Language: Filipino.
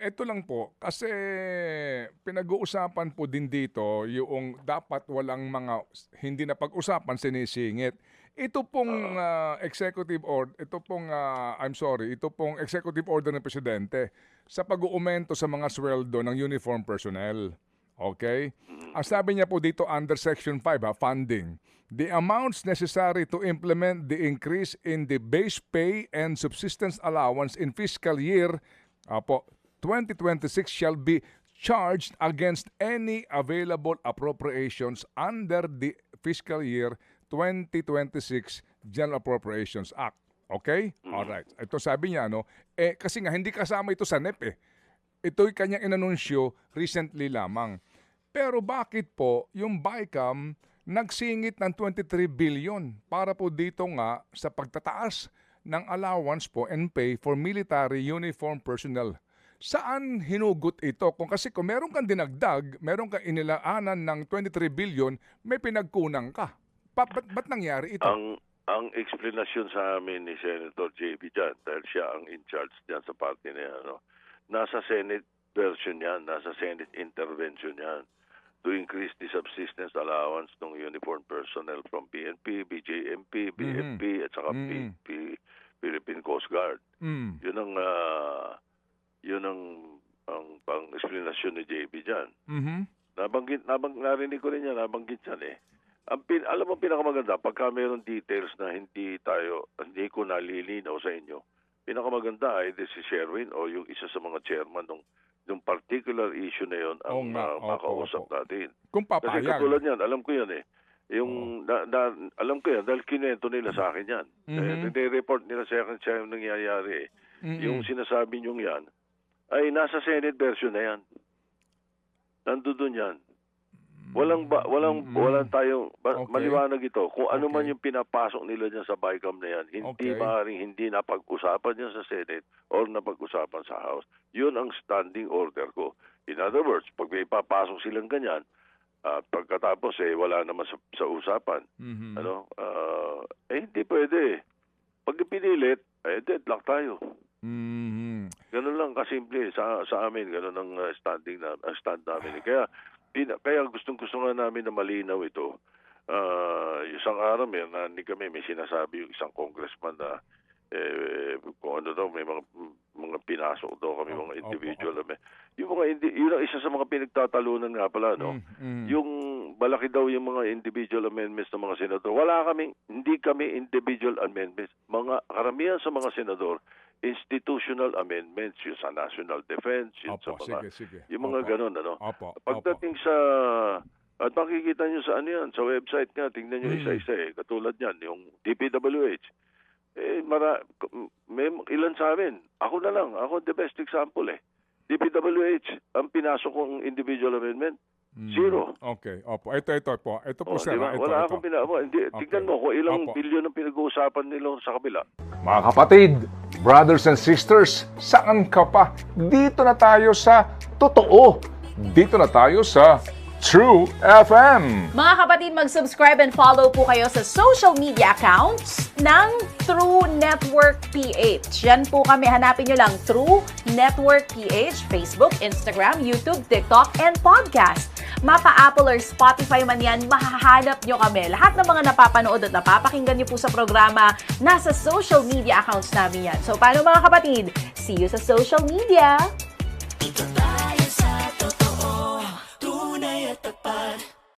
Eto lang po, kasi pinag-uusapan po din dito yung dapat walang mga hindi napag-usapan sinisingit. Ito pong Oo. executive order, ito pong executive order ng presidente sa pag-uumento sa mga sweldo ng uniform personnel. Okay? Ang Mm. sabi niya po dito under Section 5, funding. The amounts necessary to implement the increase in the base pay and subsistence allowance in fiscal year po, 2026 shall be charged against any available appropriations under the fiscal year 2026 General Appropriations Act. Okay? Mm. Alright. Ito sabi niya, no? Kasi nga, hindi kasama ito sa NEP eh. Ito'y kanyang inanunsyo recently lamang. Pero bakit po yung BICAM nagsingit ng 23 billion para po dito nga sa pagtataas ng allowance po and pay for military uniform personnel? Saan hinugot ito? Kung meron kang dinagdag, meron kang inilaanan ng 23 billion, may pinagkunang ka. Ba't nangyari ito? Ang explanation sa amin ni Senator JB dyan, dahil siya ang in charge dyan sa party na yan, no? Nasa Senate version yan, nasa Senate intervention yan to increase the subsistence allowance ng uniform personnel from PNP, BJMP, BFP, at saka Philippine Coast Guard. Mm. Yun ang pang-explanation ni JB dyan. Mhm. Narinig ko rin yan, nabanggit yan eh. Alam mo pinakamaganda, pagka mayroong details na hindi ko nalilinaw sa inyo, pinakamaganda ay si Sherwin o yung isa sa mga chairman ng particular issue na yon ang makausap natin. Kung papayag. Kasi katulad yan, alam ko yan eh. Alam ko yan dahil kinento nila sa akin yan. Nire-report nila sa akin siya yung nangyayari eh. Yung sinasabi niyong yan, ay nasa Senate version na yan. Nandoon yan. Walang tayong maliwanag ito. Kung ano man yung pinapasok nila dyan sa BICAM na yan, hindi maaaring hindi napag-usapan yan sa Senate or napag-usapan sa House. Yun ang standing order ko. In other words, pag may papasok silang ganyan, pagkatapos wala naman sa usapan, hindi pwede. Pag pinilit, deadlock tayo. Ganun lang kasimple sa amin, ganun ang stand namin. Kaya gustong-gusto nga namin na malinaw ito. Isang araw may sinasabi yung isang congressman na kung ano daw, may mga pinasok daw kami, mga individual. Yun ang isa sa mga pinagtatalunan nga pala, no? Yung malaki daw yung mga individual amendments ng mga senador. Hindi kami individual amendments. Karamihan sa mga senador, institutional amendments, yung sa national defense, yung sa mga, yung mga ganun, ano? Pagdating sa, at makikita nyo sa sa website nga, tingnan nyo isa-isa katulad yan, yung DPWH. May ilan sa amin. Ako na lang, ako the best example DPWH, ang pinasok kong individual amendment, 0. Okay, opo. Ito po. Ito po, sir. Diba? Wala akong tignan mo kung ilang bilyon ang pinag-uusapan nila sa kabila. Mga kapatid, brothers and sisters, saan ka pa? Dito na tayo sa totoo. Dito na tayo sa True FM. Mga kapatid, mag-subscribe and follow po kayo sa social media accounts ng True Network PH. Yan po kami, hanapin nyo lang True Network PH, Facebook, Instagram, YouTube, TikTok, and podcast. Mapa Apple or Spotify man yan, mahahanap nyo kami. Lahat ng mga napapanood at napapakinggan nyo po sa programa, nasa social media accounts namin yan. So, paano mga kapatid? See you sa social media!